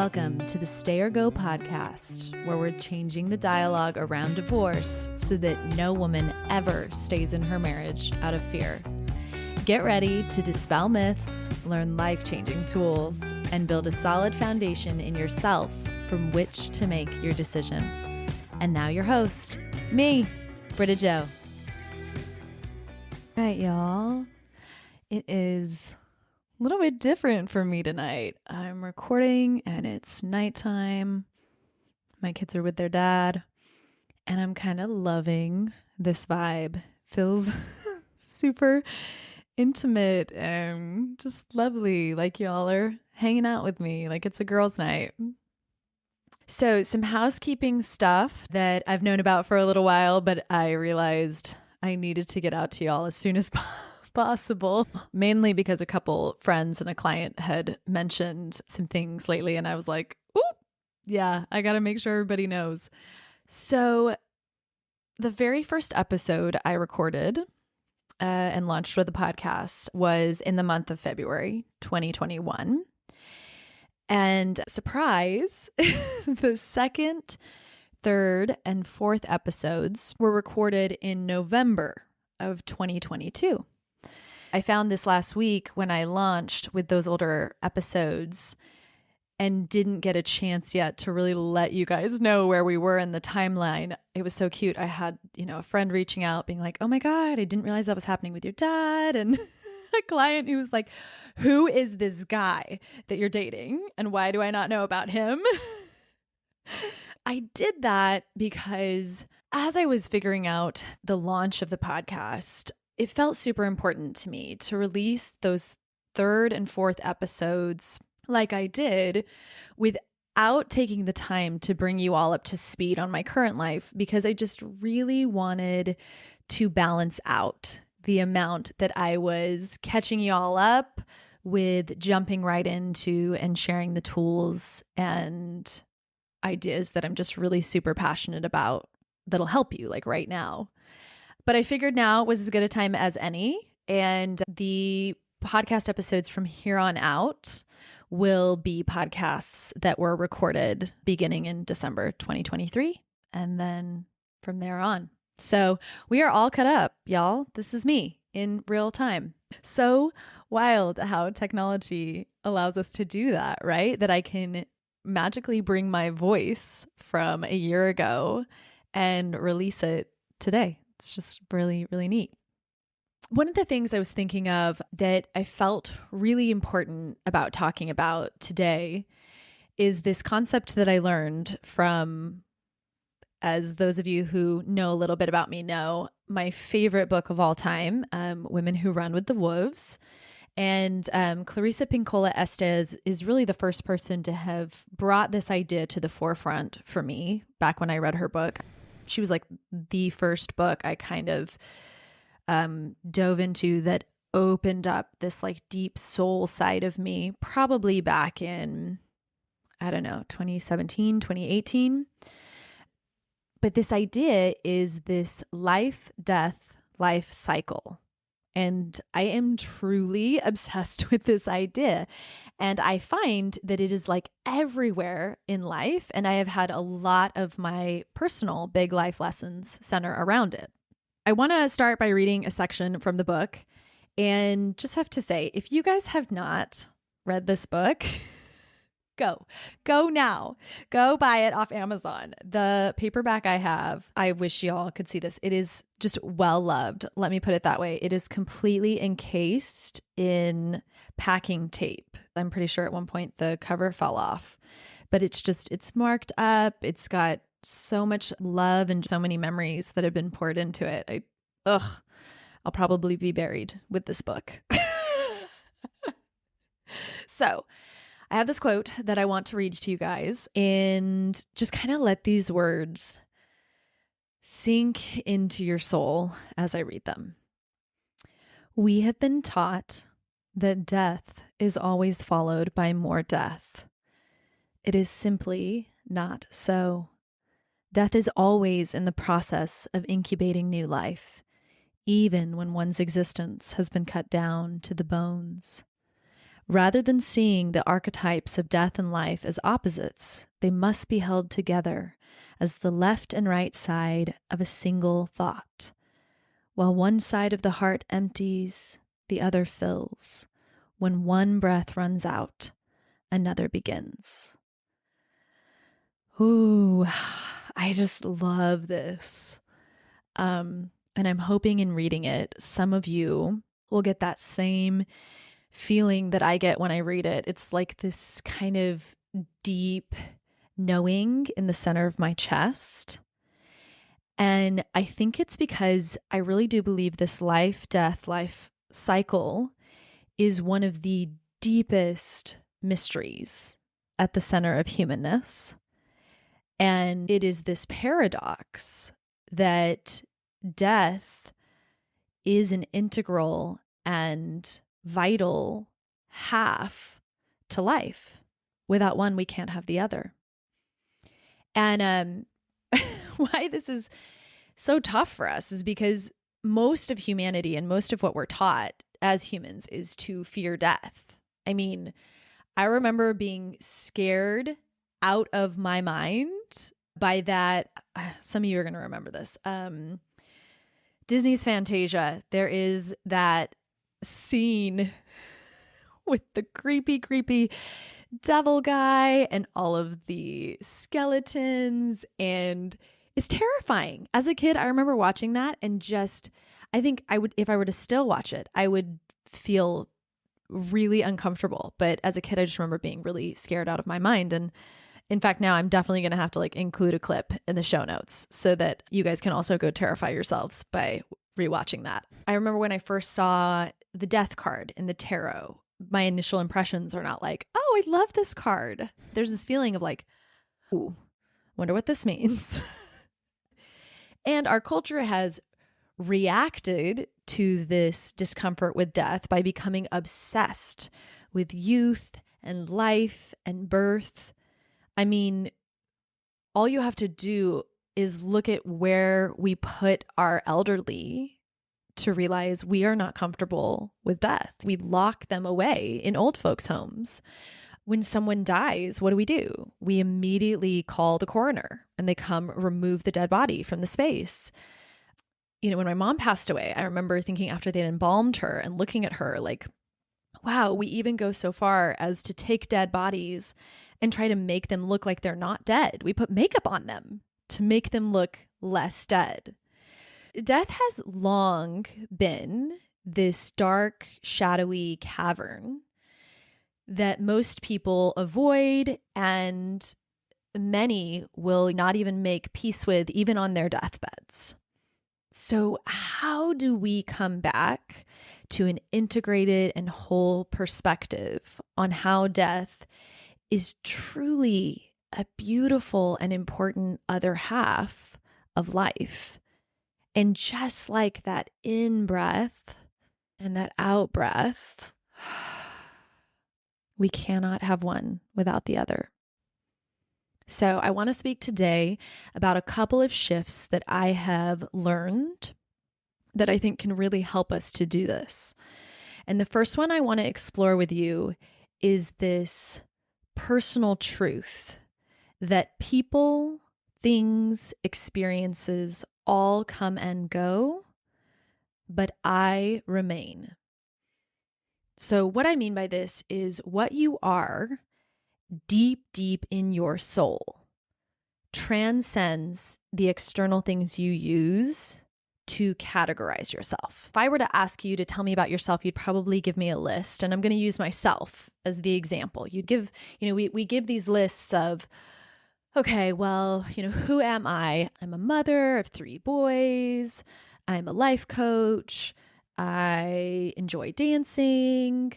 Welcome to the Stay or Go podcast, where we're changing the dialogue around divorce so that no woman ever stays in her marriage out of fear. Get ready to dispel myths, learn life-changing tools, and build a solid foundation in yourself from which to make your decision. And now your host, me, Britta Jo. All right, y'all. It is a little bit different for me tonight. I'm recording and it's nighttime. My kids are with their dad and I'm kind of loving this vibe. Feels super intimate and just lovely, like y'all are hanging out with me like it's a girls' night. So some housekeeping stuff that I've known about for a little while, but I realized I needed to get out to y'all as soon as possible, mainly because a couple friends and a client had mentioned some things lately and I was like, ooh, yeah, I got to make sure everybody knows. So the very first episode I recorded and launched with the podcast was in the month of February 2021. And surprise, the second, third, and fourth episodes were recorded in November of 2022. I found this last week when I launched with those older episodes and didn't get a chance yet to really let you guys know where we were in the timeline. It was so cute. I had, a friend reaching out being like, oh my God, I didn't realize that was happening with your dad. And a client who was like, who is this guy that you're dating? And why do I not know about him? I did that because as I was figuring out the launch of the podcast, it felt super important to me to release those third and fourth episodes like I did without taking the time to bring you all up to speed on my current life, because I just really wanted to balance out the amount that I was catching you all up with jumping right into and sharing the tools and ideas that I'm just really super passionate about that'll help you like right now. But I figured now was as good a time as any. And the podcast episodes from here on out will be podcasts that were recorded beginning in December 2023. And then from there on. So we are all caught up, y'all. This is me in real time. So wild how technology allows us to do that, right? That I can magically bring my voice from a year ago and release it today. It's just really, really neat. One of the things I was thinking of that I felt really important about talking about today is this concept that I learned from, as those of you who know a little bit about me know, my favorite book of all time, Women Who Run with the Wolves. And Clarissa Pinkola Estes is really the first person to have brought this idea to the forefront for me back when I read her book. She was like the first book I kind of dove into that opened up this like deep soul side of me, probably back in, 2017, 2018. But this idea is this life, death, life cycle. And I am truly obsessed with this idea. And I find that it is like everywhere in life. And I have had a lot of my personal big life lessons center around it. I want to start by reading a section from the book and just have to say, if you guys have not read this book, go now. Go buy it off Amazon. The paperback I have, I wish y'all could see this. It is just well loved. Let me put it that way. It is completely encased in packing tape. I'm pretty sure at one point the cover fell off, but it's marked up. It's got so much love and so many memories that have been poured into it. I'll probably be buried with this book. So I have this quote that I want to read to you guys and just kind of let these words sink into your soul as I read them. We have been taught that death is always followed by more death. It is simply not so. Death is always in the process of incubating new life, even when one's existence has been cut down to the bones. Rather than seeing the archetypes of death and life as opposites, they must be held together as the left and right side of a single thought. While one side of the heart empties, the other fills. When one breath runs out, another begins. Ooh, I just love this. And I'm hoping in reading it, some of you will get that same feeling that I get when I read it. It's like this kind of deep knowing in the center of my chest. And I think it's because I really do believe this life cycle is one of the deepest mysteries at the center of humanness. And it is this paradox that death is an integral and vital half to life. Without one, we can't have the other. And why this is so tough for us is because most of humanity and most of what we're taught as humans is to fear death. I mean, I remember being scared out of my mind by that. Some of you are going to remember this. Disney's Fantasia, there is that scene with the creepy devil guy and all of the skeletons, and it's terrifying. As a kid, I remember watching that and I think I would, if I were to still watch it, I would feel really uncomfortable. But as a kid, I just remember being really scared out of my mind. And in fact, now I'm definitely going to have to include a clip in the show notes so that you guys can also go terrify yourselves by rewatching that. I remember when I first saw the death card in the tarot, my initial impressions are not like, oh, I love this card. There's this feeling of ooh, wonder what this means. And our culture has reacted to this discomfort with death by becoming obsessed with youth and life and birth. I mean, all you have to do is look at where we put our elderly to realize we are not comfortable with death. We lock them away in old folks' homes. When someone dies, what do? We immediately call the coroner and they come remove the dead body from the space. You know, when my mom passed away, I remember thinking after they'd embalmed her and looking at her wow, we even go so far as to take dead bodies and try to make them look like they're not dead. We put makeup on them to make them look less dead. Death has long been this dark, shadowy cavern that most people avoid and many will not even make peace with, even on their deathbeds. So how do we come back to an integrated and whole perspective on how death is truly a beautiful and important other half of life? And just like that in breath and that out breath, we cannot have one without the other. So I want to speak today about a couple of shifts that I have learned that I think can really help us to do this. And the first one I want to explore with you is this personal truth that people, things, experiences all come and go, but I remain. So what I mean by this is what you are deep in your soul transcends the external things you use to categorize yourself. If I were to ask you to tell me about yourself, you'd probably give me a list, and I'm going to use myself as the example. You'd give, we give these lists of, okay, well, who am I? I'm a mother of 3 boys. I'm a life coach. I enjoy dancing.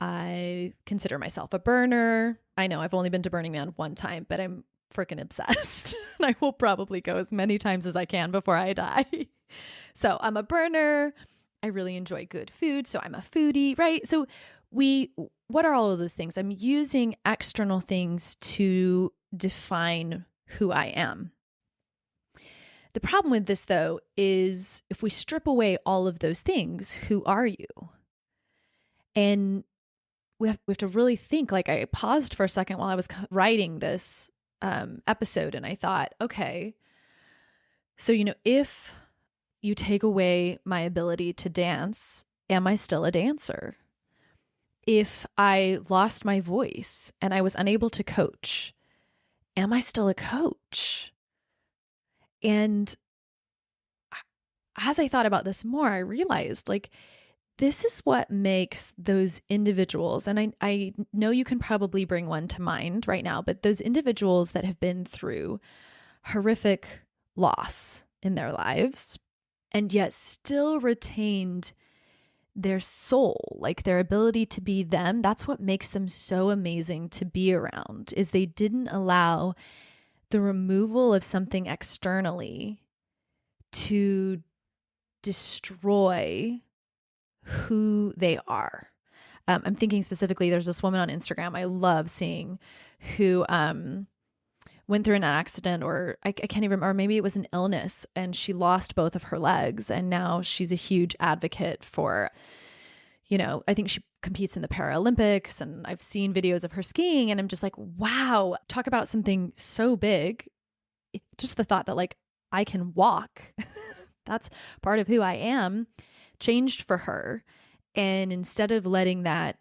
I consider myself a burner. I know I've only been to Burning Man one time, but I'm freaking obsessed. And I will probably go as many times as I can before I die. So I'm a burner. I really enjoy good food. So I'm a foodie, right? So what are all of those things? I'm using external things to define who I am. The problem with this, though, is if we strip away all of those things, who are you? And we have to really think. Like, I paused for a second while I was writing this episode, and I thought, okay, so, if you take away my ability to dance, am I still a dancer? If I lost my voice and I was unable to coach, am I still a coach? And as I thought about this more, I realized, like, this is what makes those individuals, and I know you can probably bring one to mind right now, but those individuals that have been through horrific loss in their lives and yet still retained their soul, like their ability to be them, that's what makes them so amazing to be around, is they didn't allow the removal of something externally to destroy who they are. I'm thinking specifically, there's this woman on Instagram I love seeing who went through an accident, or I can't even remember, or maybe it was an illness, and she lost both of her legs. And now she's a huge advocate for, I think she competes in the Paralympics, and I've seen videos of her skiing, and I'm just like, wow, talk about something so big. Just the thought that, like, I can walk, that's part of who I am, changed for her. And instead of letting that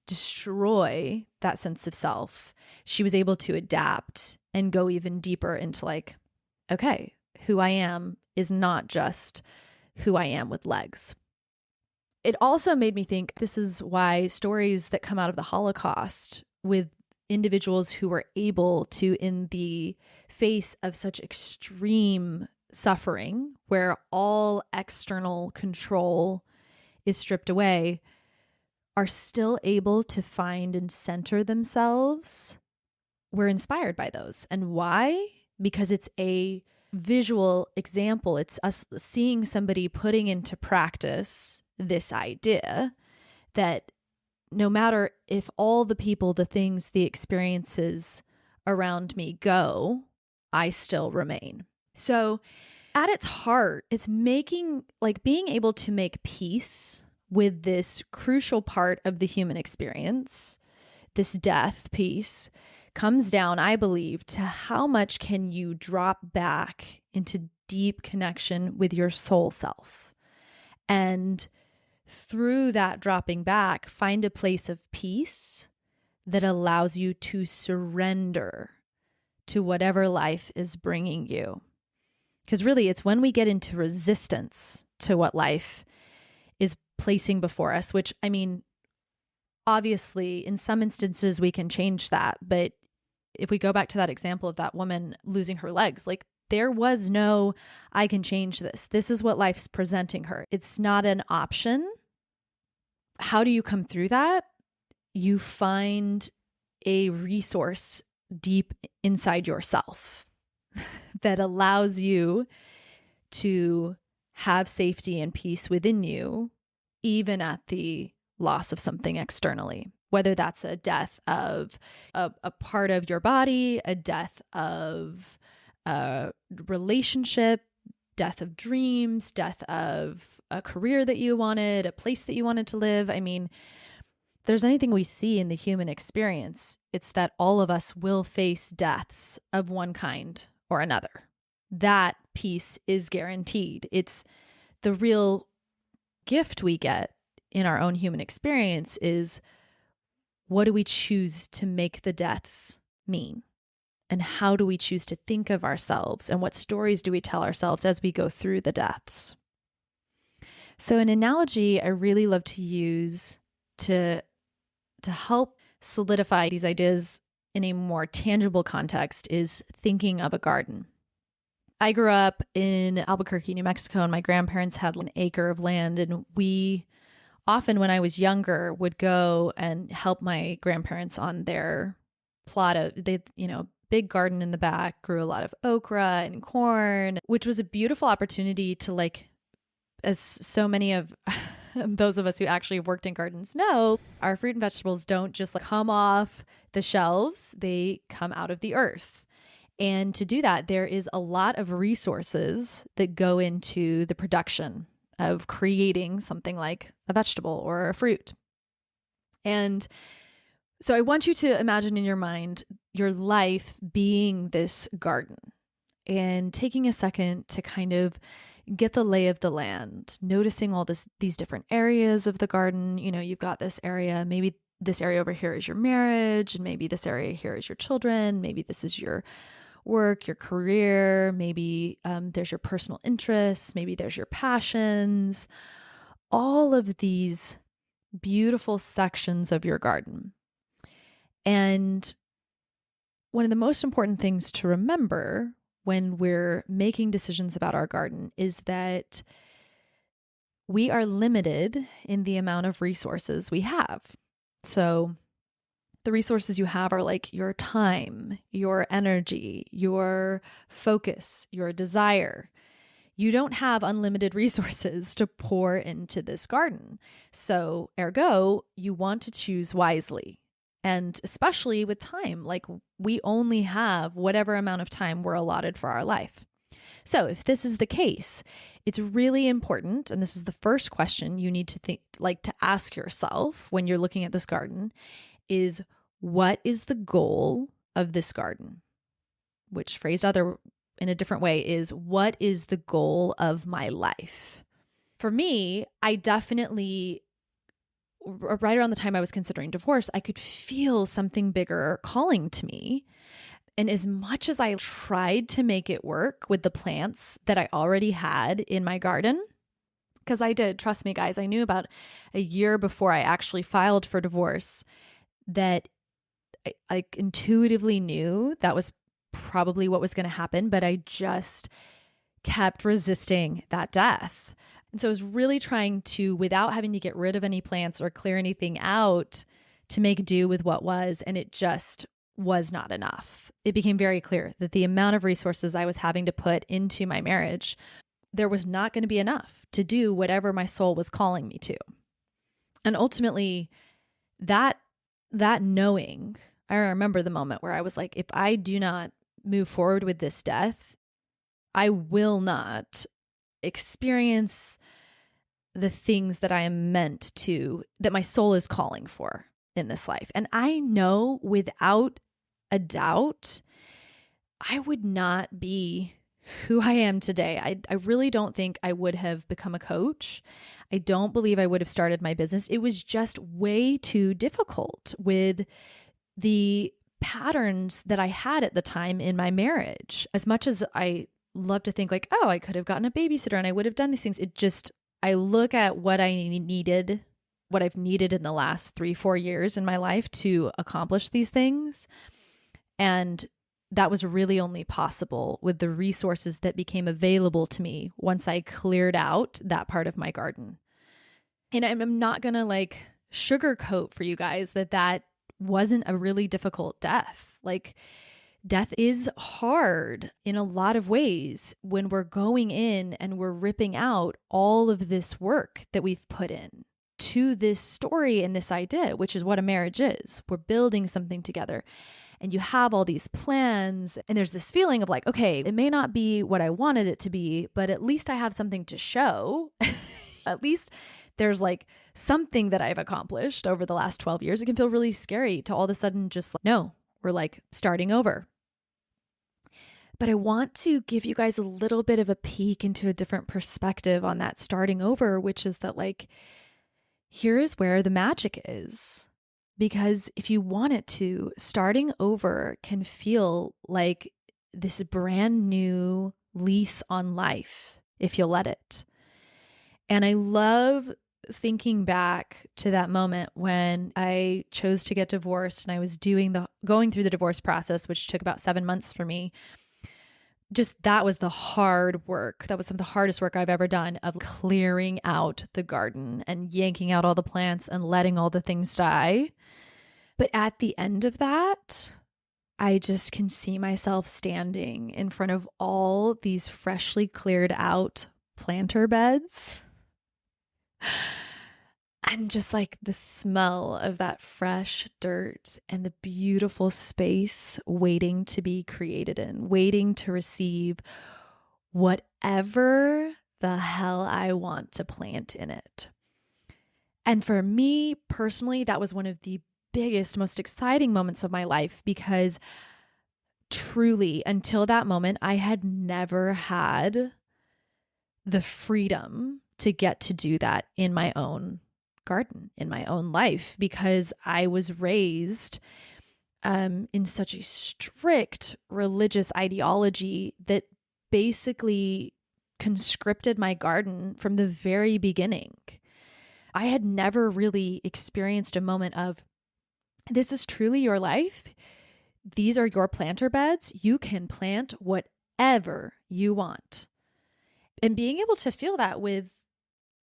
destroy that sense of self, she was able to adapt and go even deeper into, like, okay, who I am is not just who I am with legs. It also made me think, this is why stories that come out of the Holocaust with individuals who were able to, in the face of such extreme suffering, where all external control is stripped away, are still able to find and center themselves. We're inspired by those. And why? Because it's a visual example. It's us seeing somebody putting into practice this idea that no matter if all the people, the things, the experiences around me go, I still remain. So at its heart, it's being able to make peace with this crucial part of the human experience, this death piece, comes down, I believe, to how much can you drop back into deep connection with your soul self. And through that dropping back, find a place of peace that allows you to surrender to whatever life is bringing you. Because really, it's when we get into resistance to what life is placing before us, which, I mean, obviously, in some instances, we can change that. But if we go back to that example of that woman losing her legs, like, there was no, I can change this. This is what life's presenting her. It's not an option. How do you come through that? You find a resource deep inside yourself that allows you to have safety and peace within you, even at the loss of something externally, whether that's a death of a part of your body, a death of a relationship, death of dreams, death of a career that you wanted, a place that you wanted to live. I mean, if there's anything we see in the human experience, it's that all of us will face deaths of one kind or another. That piece is guaranteed. It's the real gift we get in our own human experience is, what do we choose to make the deaths mean? And how do we choose to think of ourselves? And what stories do we tell ourselves as we go through the deaths? So an analogy I really love to use to help solidify these ideas in a more tangible context is thinking of a garden. I grew up in Albuquerque, New Mexico, and my grandparents had an acre of land, and we often, when I was younger, would go and help my grandparents on their plot of, big garden in the back, grew a lot of okra and corn, which was a beautiful opportunity to, like, as so many of those of us who actually have worked in gardens know, our fruit and vegetables don't just come off the shelves, they come out of the earth. And to do that, there is a lot of resources that go into the production of creating something like a vegetable or a fruit. And So I want you to imagine in your mind your life being this garden and taking a second to kind of get the lay of the land, noticing all these different areas of the garden. You know, you've got this area, maybe this area over here is your marriage, and maybe this area here is your children, maybe this is your work, your career, maybe there's your personal interests, maybe there's your passions, all of these beautiful sections of your garden. And one of the most important things to remember when we're making decisions about our garden is that we are limited in the amount of resources we have. So the resources you have are like your time, your energy, your focus, your desire. You don't have unlimited resources to pour into this garden. So ergo, you want to choose wisely. And especially with time, like we only have whatever amount of time we're allotted for our life. So if this is the case, it's really important, and this is the first question you need to to ask yourself when you're looking at this garden, is what is the goal of this garden? Which phrased in a different way is, what is the goal of my life? For me, I definitely, right around the time I was considering divorce, I could feel something bigger calling to me. And as much as I tried to make it work with the plants that I already had in my garden, because I did, trust me, guys, I knew about a year before I actually filed for divorce that I intuitively knew that was probably what was going to happen, but I just kept resisting that death. And so I was really trying to, without having to get rid of any plants or clear anything out, to make do with what was, and it just was not enough. It became very clear that the amount of resources I was having to put into my marriage, there was not going to be enough to do whatever my soul was calling me to. And ultimately, that knowing, I remember the moment where I was like, if I do not move forward with this death, I will not experience the things that I am meant to, that my soul is calling for in this life. And I know without a doubt, I would not be who I am today. I really don't think I would have become a coach. I don't believe I would have started my business. It was just way too difficult with the patterns that I had at the time in my marriage. As much as I love to think like, oh, I could have gotten a babysitter and I would have done these things. I look at what I needed, what I've needed in the last 3-4 years in my life to accomplish these things. And that was really only possible with the resources that became available to me once I cleared out that part of my garden. And I'm not going to like sugarcoat for you guys that wasn't a really difficult death. Like, death is hard in a lot of ways when we're going in and we're ripping out all of this work that we've put in to this story and this idea, which is what a marriage is. We're building something together. And you have all these plans, and there's this feeling of like, okay, it may not be what I wanted it to be, but at least I have something to show. At least there's like something that I've accomplished over the last 12 years. It can feel really scary to all of a sudden just like, no, we're like starting over. But I want to give you guys a little bit of a peek into a different perspective on that starting over, which is that like, here is where the magic is. Because if you want it to, starting over can feel like this brand new lease on life if you'll let it. And I love thinking back to that moment when I chose to get divorced and I was going through the divorce process, which took about 7 months for me. Just that was the hard work. That was some of the hardest work I've ever done, of clearing out the garden and yanking out all the plants and letting all the things die. But at the end of that, I just can see myself standing in front of all these freshly cleared out planter beds. And just like the smell of that fresh dirt and the beautiful space waiting to be created in, waiting to receive whatever the hell I want to plant in it. And for me personally, that was one of the biggest, most exciting moments of my life because truly, until that moment, I had never had the freedom to get to do that in my own garden, in my own life, because I was raised in such a strict religious ideology that basically conscripted my garden from the very beginning. I had never really experienced a moment of, this is truly your life. These are your planter beds. You can plant whatever you want. And being able to feel that with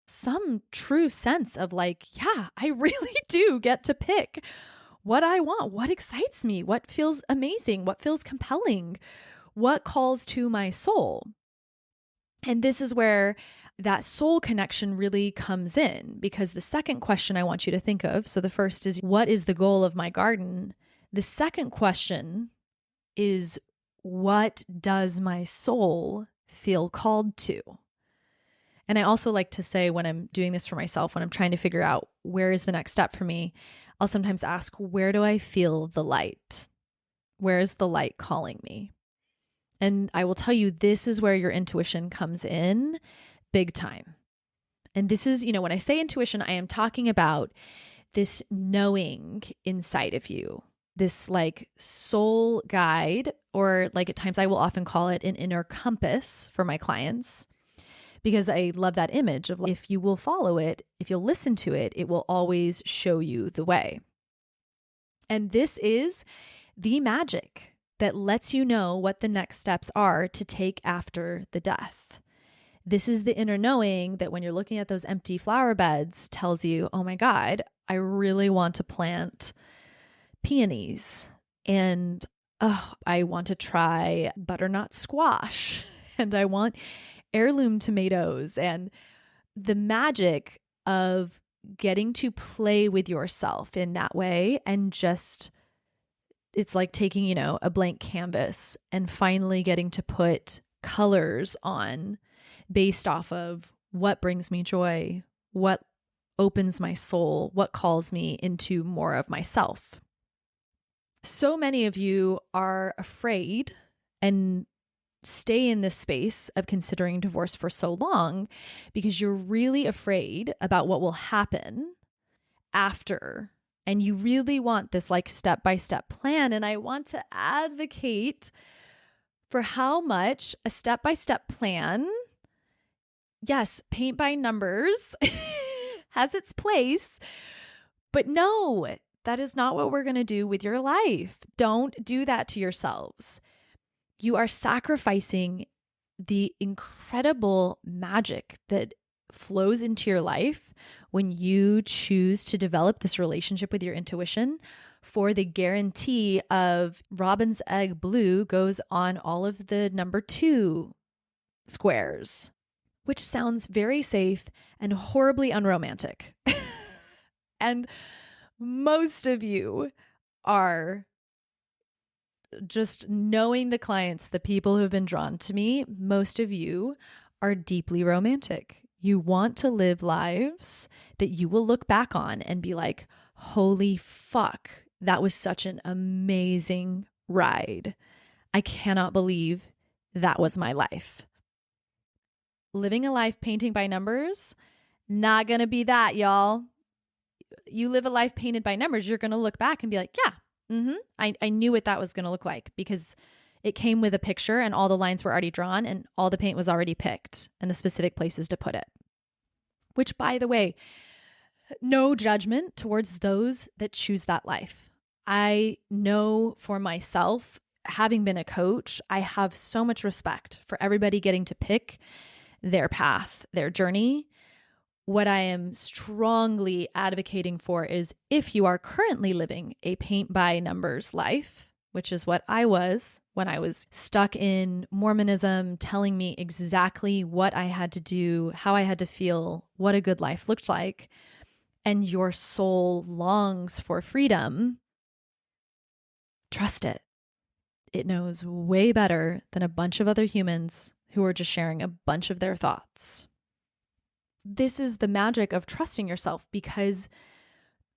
some true sense of like, yeah, I really do get to pick what I want, what excites me, what feels amazing, what feels compelling, what calls to my soul. And this is where that soul connection really comes in, because the second question I want you to think of, so the first is, what is the goal of my garden? The second question is, what does my soul feel called to? And I also like to say, when I'm doing this for myself, when I'm trying to figure out where is the next step for me, I'll sometimes ask, where do I feel the light? Where is the light calling me? And I will tell you, this is where your intuition comes in big time. And this is, when I say intuition, I am talking about this knowing inside of you, this like soul guide, or like at times I will often call it an inner compass for my clients, because I love that image of, if you will follow it, if you'll listen to it, it will always show you the way. And this is the magic that lets you know what the next steps are to take after the death. This is the inner knowing that when you're looking at those empty flower beds tells you, oh my God, I really want to plant peonies, and I want to try butternut squash, and I want heirloom tomatoes. And the magic of getting to play with yourself in that way, and just, it's like taking, a blank canvas and finally getting to put colors on based off of what brings me joy, what opens my soul, what calls me into more of myself. So many of you are afraid and stay in this space of considering divorce for so long because you're really afraid about what will happen after. And you really want this like step-by-step plan. And I want to advocate for how much a step-by-step plan, yes, paint by numbers, has its place, but no, that is not what we're going to do with your life. Don't do that to yourselves. You are sacrificing the incredible magic that flows into your life when you choose to develop this relationship with your intuition for the guarantee of robin's egg blue goes on all of the number 2 squares, which sounds very safe and horribly unromantic. And most of you are, just knowing the clients, the people who have been drawn to me, most of you are deeply romantic. You want to live lives that you will look back on and be like, holy fuck, that was such an amazing ride. I cannot believe that was my life. Living a life painting by numbers, not going to be that, y'all. You live a life painted by numbers, you're going to look back and be like, yeah, I knew what that was going to look like because it came with a picture and all the lines were already drawn and all the paint was already picked and the specific places to put it. Which, by the way, no judgment towards those that choose that life. I know for myself, having been a coach, I have so much respect for everybody getting to pick their path, their journey. What I am strongly advocating for is, if you are currently living a paint by numbers life, which is what I was when I was stuck in Mormonism, telling me exactly what I had to do, how I had to feel, what a good life looked like, and your soul longs for freedom, trust it. It knows way better than a bunch of other humans who are just sharing a bunch of their thoughts. This is the magic of trusting yourself, because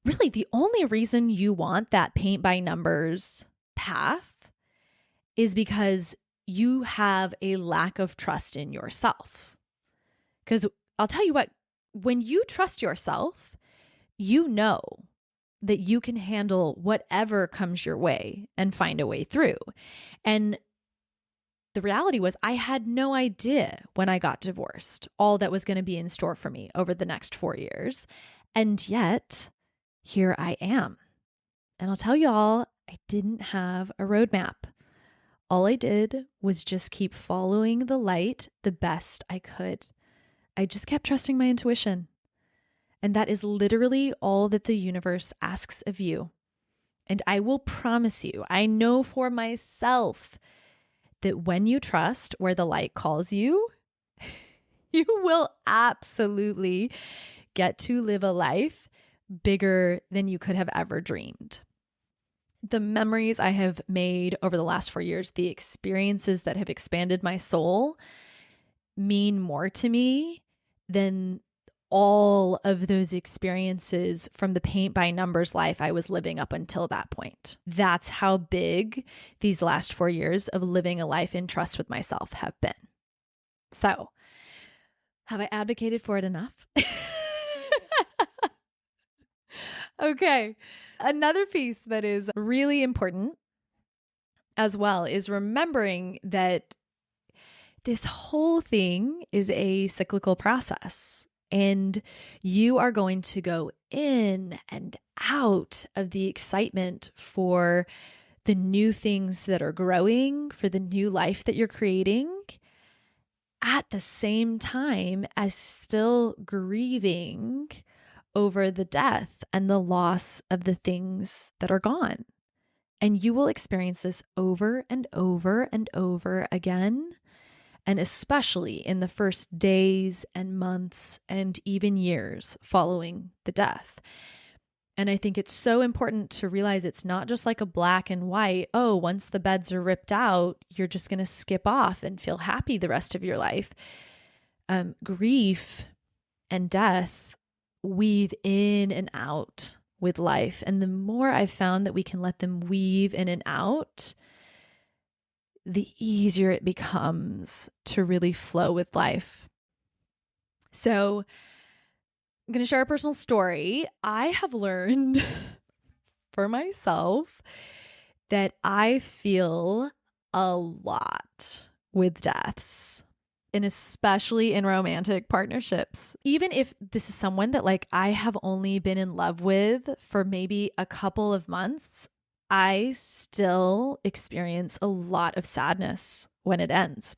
really the only reason you want that paint by numbers path is because you have a lack of trust in yourself. Because I'll tell you what, when you trust yourself, you know that you can handle whatever comes your way and find a way through. And the reality was I had no idea when I got divorced all that was going to be in store for me over the next 4 years. And yet, here I am. And I'll tell y'all, I didn't have a roadmap. All I did was just keep following the light the best I could. I just kept trusting my intuition. And that is literally all that the universe asks of you. And I will promise you, I know for myself that when you trust where the light calls you, you will absolutely get to live a life bigger than you could have ever dreamed. The memories I have made over the last 4 years, the experiences that have expanded my soul mean more to me than all of those experiences from the paint by numbers life I was living up until that point. That's how big these last 4 years of living a life in trust with myself have been. So, have I advocated for it enough? Okay. Another piece that is really important as well is remembering that this whole thing is a cyclical process. And you are going to go in and out of the excitement for the new things that are growing, for the new life that you're creating, at the same time as still grieving over the death and the loss of the things that are gone. And you will experience this over and over and over again. And especially in the first days and months and even years following the death. And I think it's so important to realize it's not just like a black and white, oh, once the beds are ripped out, you're just going to skip off and feel happy the rest of your life. Grief and death weave in and out with life. And the more I've found that we can let them weave in and out, the easier it becomes to really flow with life. So I'm going to share a personal story. I have learned for myself that I feel a lot with deaths, and especially in romantic partnerships. Even if this is someone that like I have only been in love with for maybe a couple of months, I still experience a lot of sadness when it ends.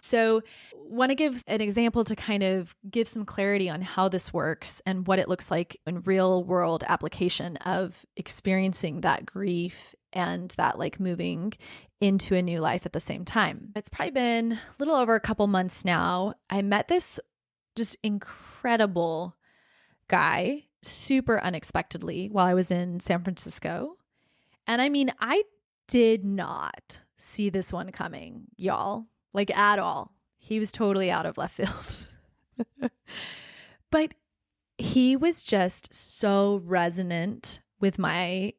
So want to give an example to kind of give some clarity on how this works and what it looks like in real world application of experiencing that grief and that like moving into a new life at the same time. It's probably been a little over a couple months now. I met this just incredible guy super unexpectedly while I was in San Francisco. And I mean, I did not see this one coming, y'all, like at all. He was totally out of left field. But he was just so resonant with my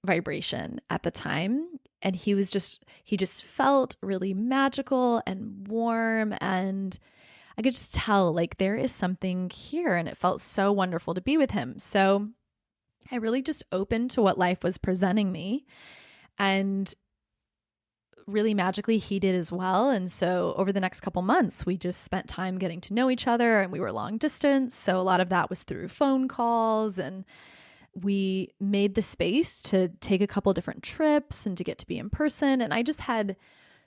vibration at the time. And he just felt really magical and warm. And I could just tell like there is something here. And it felt so wonderful to be with him. So I really just opened to what life was presenting me, and really magically he did as well. And so over the next couple months, we just spent time getting to know each other, and we were long distance. So a lot of that was through phone calls, and we made the space to take a couple different trips and to get to be in person. And I just had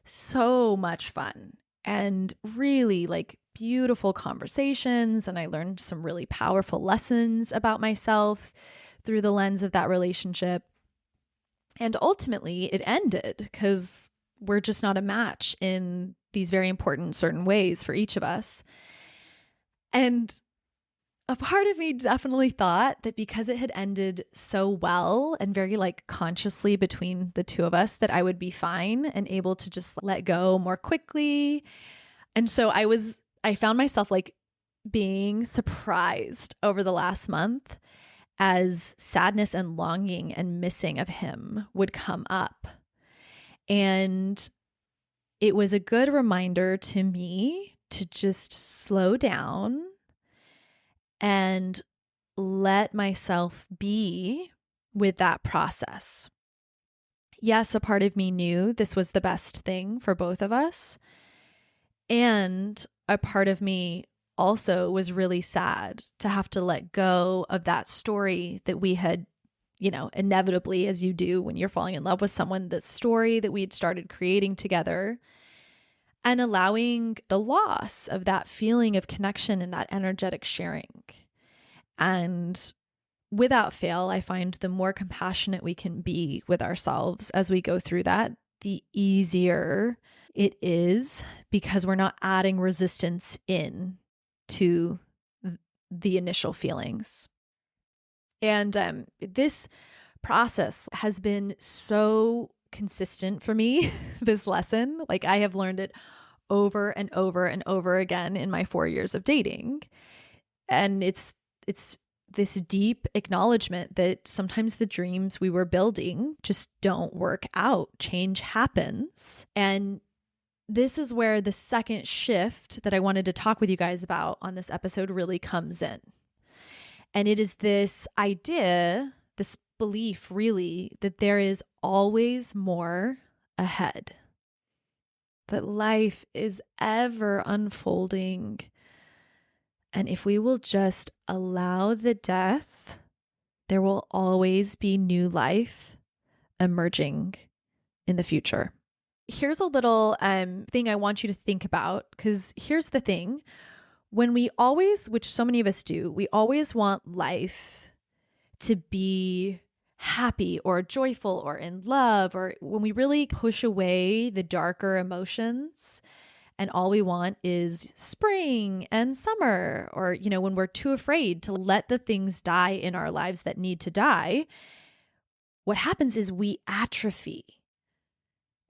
so much fun and really like beautiful conversations. And I learned some really powerful lessons about myself through the lens of that relationship. And ultimately it ended because we're just not a match in these very important certain ways for each of us. And a part of me definitely thought that because it had ended so well and very like consciously between the two of us, that I would be fine and able to just let go more quickly. And so I found myself like being surprised over the last month as sadness and longing and missing of him would come up. And it was a good reminder to me to just slow down and let myself be with that process. Yes, a part of me knew this was the best thing for both of us. And a part of me also was really sad to have to let go of that story that we had, inevitably, as you do when you're falling in love with someone, the story that we had started creating together, and allowing the loss of that feeling of connection and that energetic sharing. And without fail, I find the more compassionate we can be with ourselves as we go through that, the easier it is, because we're not adding resistance in to the initial feelings. And this process has been so consistent for me, this lesson. Like, I have learned it over and over and over again in my 4 years of dating. And it's this deep acknowledgement that sometimes the dreams we were building just don't work out. Change happens. And this is where the second shift that I wanted to talk with you guys about on this episode really comes in. And it is this idea, this belief really, that there is always more ahead, that life is ever unfolding. And if we will just allow the death, there will always be new life emerging in the future. Here's a little thing I want you to think about, because here's the thing. When we always, which so many of us do, we always want life to be happy or joyful or in love, or when we really push away the darker emotions and all we want is spring and summer, or, when we're too afraid to let the things die in our lives that need to die, what happens is we atrophy.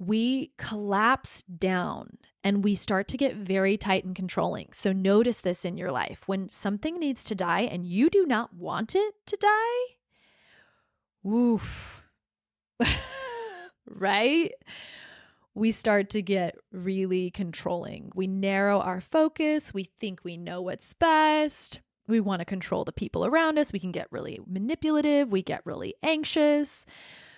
We collapse down and we start to get very tight and controlling. So notice this in your life. When something needs to die and you do not want it to die, woof, right? We start to get really controlling. We narrow our focus. We think we know what's best. We want to control the people around us. We can get really manipulative. We get really anxious.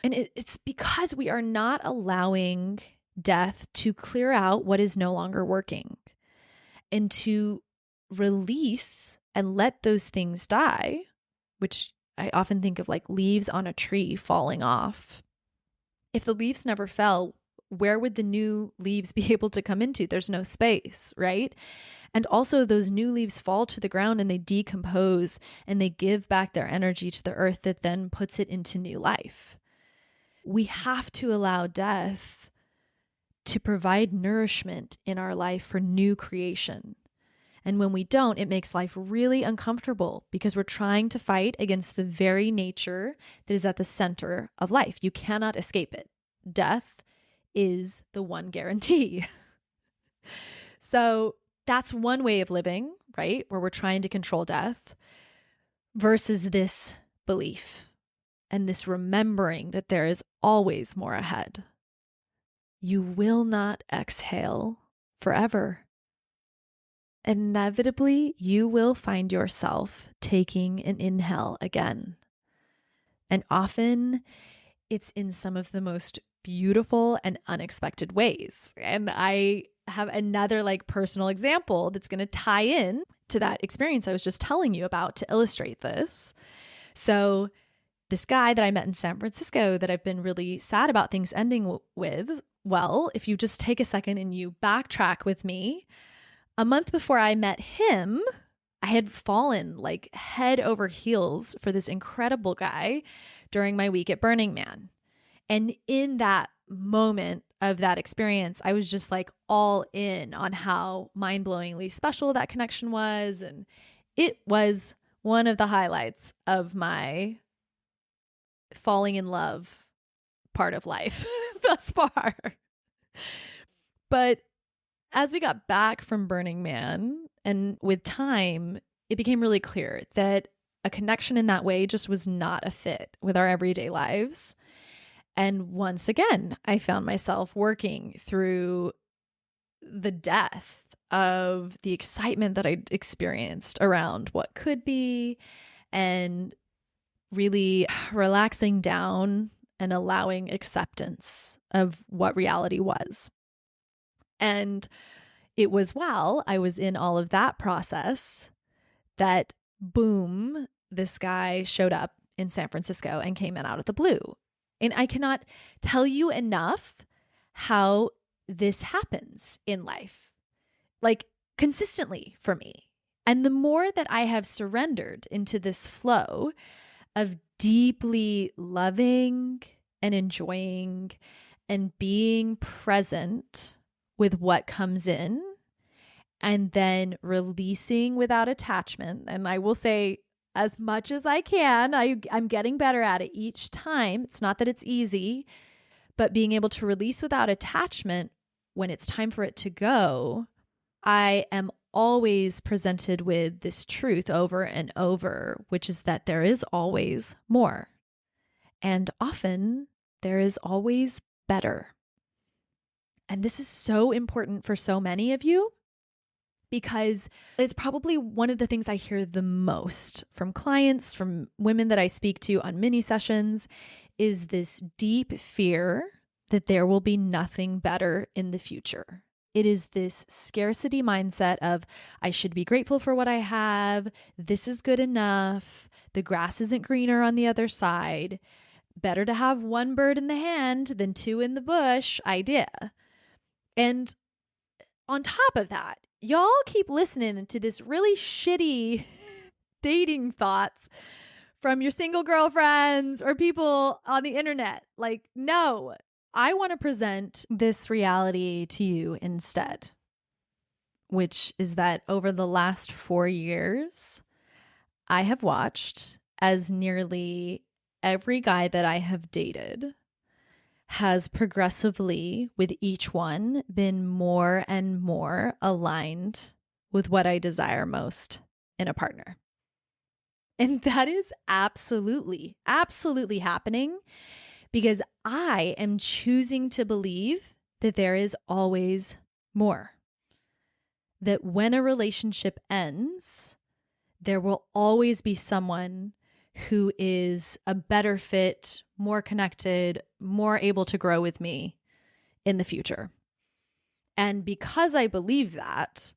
And it's because we are not allowing death to clear out what is no longer working and to release and let those things die, which I often think of like leaves on a tree falling off. If the leaves never fell, where would the new leaves be able to come into? There's no space, right? And also those new leaves fall to the ground and they decompose and they give back their energy to the earth that then puts it into new life. We have to allow death to provide nourishment in our life for new creation. And when we don't, it makes life really uncomfortable because we're trying to fight against the very nature that is at the center of life. You cannot escape it. Death is the one guarantee. So that's one way of living, right? Where we're trying to control death versus this belief and this remembering that there is always more ahead. You will not exhale forever. Inevitably, you will find yourself taking an inhale again. And often it's in some of the most beautiful and unexpected ways. And I have another personal example that's going to tie in to that experience I was just telling you about to illustrate this. So this guy that I met in San Francisco that I've been really sad about things ending with, well, if you just take a second and you backtrack with me, a month before I met him, I had fallen head over heels for this incredible guy during my week at Burning Man. And in that moment of that experience, I was just all in on how mind-blowingly special that connection was. And it was one of the highlights of my falling in love part of life thus far. But as we got back from Burning Man and with time, it became really clear that a connection in that way just was not a fit with our everyday lives. And once again, I found myself working through the death of the excitement that I'd experienced around what could be, and really relaxing down and allowing acceptance of what reality was. And it was while I was in all of that process that, boom, this guy showed up in San Francisco and came in out of the blue. And I cannot tell you enough how this happens in life, like consistently for me. And the more that I have surrendered into this flow of deeply loving and enjoying and being present with what comes in, and then releasing without attachment. And I will say, as much as I can, I'm getting better at it each time. It's not that it's easy, but being able to release without attachment when it's time for it to go, I am always presented with this truth over and over, which is that there is always more. And often there is always better. And this is so important for so many of you, because it's probably one of the things I hear the most from clients, from women that I speak to on mini sessions, is this deep fear that there will be nothing better in the future. It is this scarcity mindset of, I should be grateful for what I have. This is good enough. The grass isn't greener on the other side. Better to have one bird in the hand than two in the bush idea. And on top of that, y'all keep listening to this really shitty dating thoughts from your single girlfriends or people on the internet. Like, no, I want to present this reality to you instead, which is that over the last 4 years, I have watched as nearly every guy that I have dated has progressively, with each one, been more and more aligned with what I desire most in a partner. And that is absolutely, absolutely happening because I am choosing to believe that there is always more. That when a relationship ends, there will always be someone who is a better fit, more connected, more able to grow with me in the future. And because I believe that,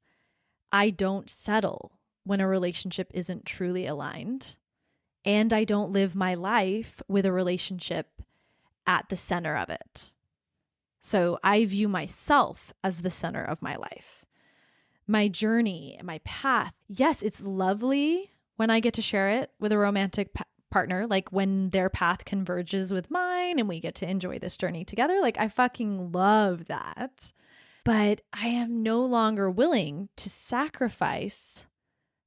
I don't settle when a relationship isn't truly aligned. And I don't live my life with a relationship at the center of it. So I view myself as the center of my life. My journey, my path. Yes, it's lovely when I get to share it with a romantic partner, like when their path converges with mine and we get to enjoy this journey together. Like, I fucking love that. But I am no longer willing to sacrifice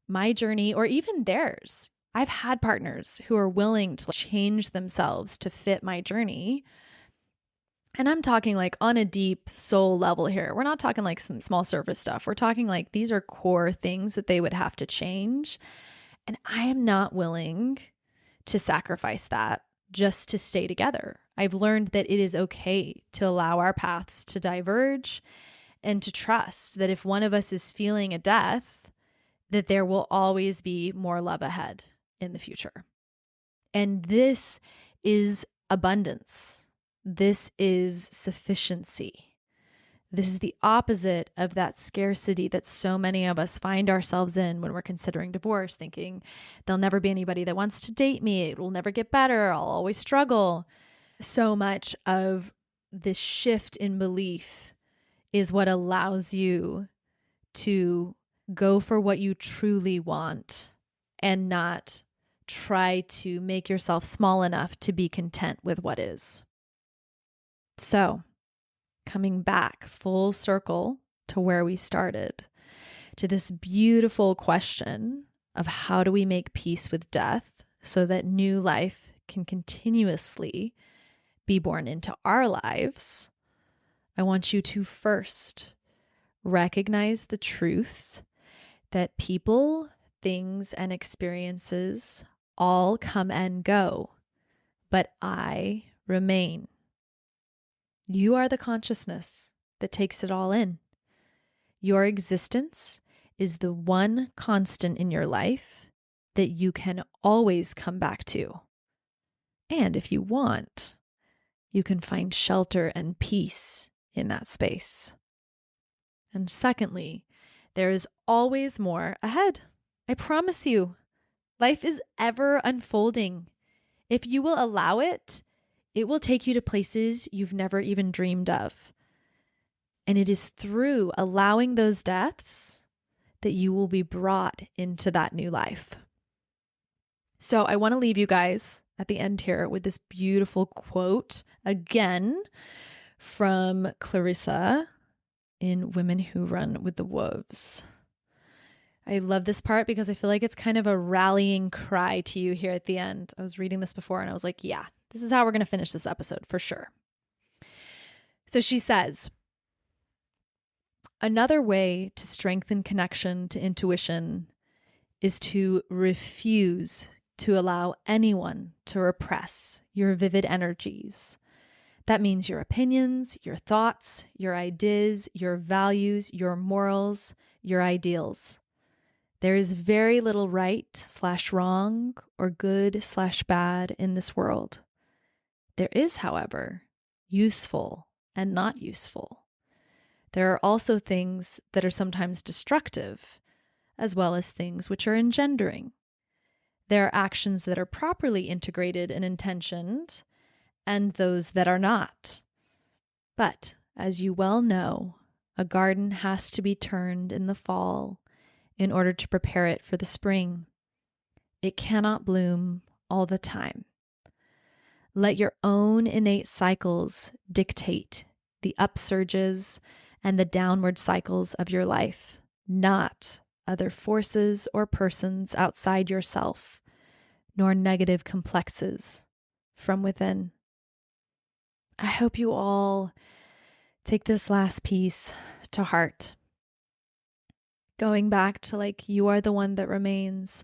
my journey or even theirs. I've had partners who are willing to change themselves to fit my journey. And I'm talking like on a deep soul level here. We're not talking like some small surface stuff. We're talking like these are core things that they would have to change. And I am not willing to sacrifice that just to stay together. I've learned that it is okay to allow our paths to diverge and to trust that if one of us is feeling a death, that there will always be more love ahead in the future. And this is abundance. This is sufficiency. This is the opposite of that scarcity that so many of us find ourselves in when we're considering divorce, thinking there'll never be anybody that wants to date me. It will never get better. I'll always struggle. So much of this shift in belief is what allows you to go for what you truly want and not try to make yourself small enough to be content with what is. So, coming back full circle to where we started, to this beautiful question of how do we make peace with death so that new life can continuously be born into our lives, I want you to first recognize the truth that people things and experiences all come and go, but I remain. You are the consciousness that takes it all in. Your existence is the one constant in your life that you can always come back to. And if you want, you can find shelter and peace in that space. And secondly, there is always more ahead. I promise you, life is ever unfolding. If you will allow it, it will take you to places you've never even dreamed of. And it is through allowing those deaths that you will be brought into that new life. So I want to leave you guys at the end here with this beautiful quote again from Clarissa in Women Who Run with the Wolves. I love this part because I feel like it's kind of a rallying cry to you here at the end. I was reading this before and I was like, yeah, this is how we're going to finish this episode for sure. So she says, another way to strengthen connection to intuition is to refuse to allow anyone to repress your vivid energies. That means your opinions, your thoughts, your ideas, your values, your morals, your ideals. There is very little right/wrong or good/bad in this world. There is, however, useful and not useful. There are also things that are sometimes destructive, as well as things which are engendering. There are actions that are properly integrated and intentioned, and those that are not. But, as you well know, a garden has to be turned in the fall in order to prepare it for the spring. It cannot bloom all the time. Let your own innate cycles dictate the upsurges and the downward cycles of your life, not other forces or persons outside yourself, nor negative complexes from within. I hope you all take this last piece to heart. Going back to you are the one that remains.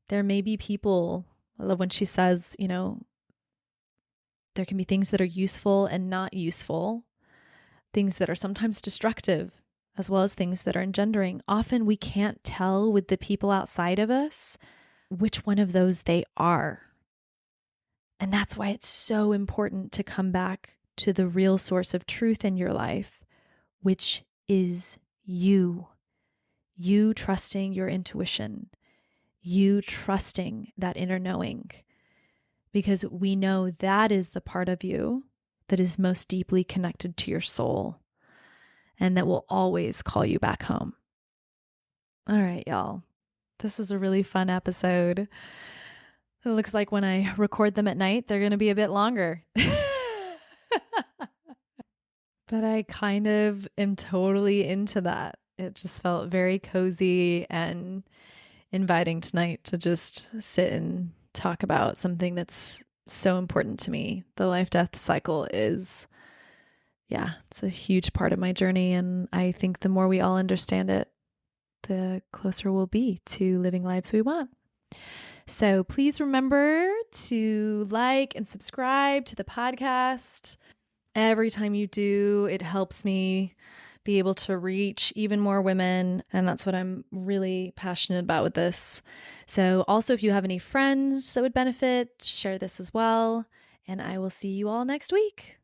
There may be people, I love when she says, there can be things that are useful and not useful, things that are sometimes destructive, as well as things that are engendering. Often we can't tell with the people outside of us which one of those they are. And that's why it's so important to come back to the real source of truth in your life, which is you. You trusting your intuition, you trusting that inner knowing, because we know that is the part of you that is most deeply connected to your soul and that will always call you back home. All right, y'all. This was a really fun episode. It looks like when I record them at night, they're going to be a bit longer. But I kind of am totally into that. It just felt very cozy and inviting tonight to just sit and talk about something that's so important to me. The life-death cycle is, it's a huge part of my journey. And I think the more we all understand it, the closer we'll be to living lives we want. So please remember to like and subscribe to the podcast. Every time you do, it helps me be able to reach even more women. And that's what I'm really passionate about with this. So also, if you have any friends that would benefit, share this as well. And I will see you all next week.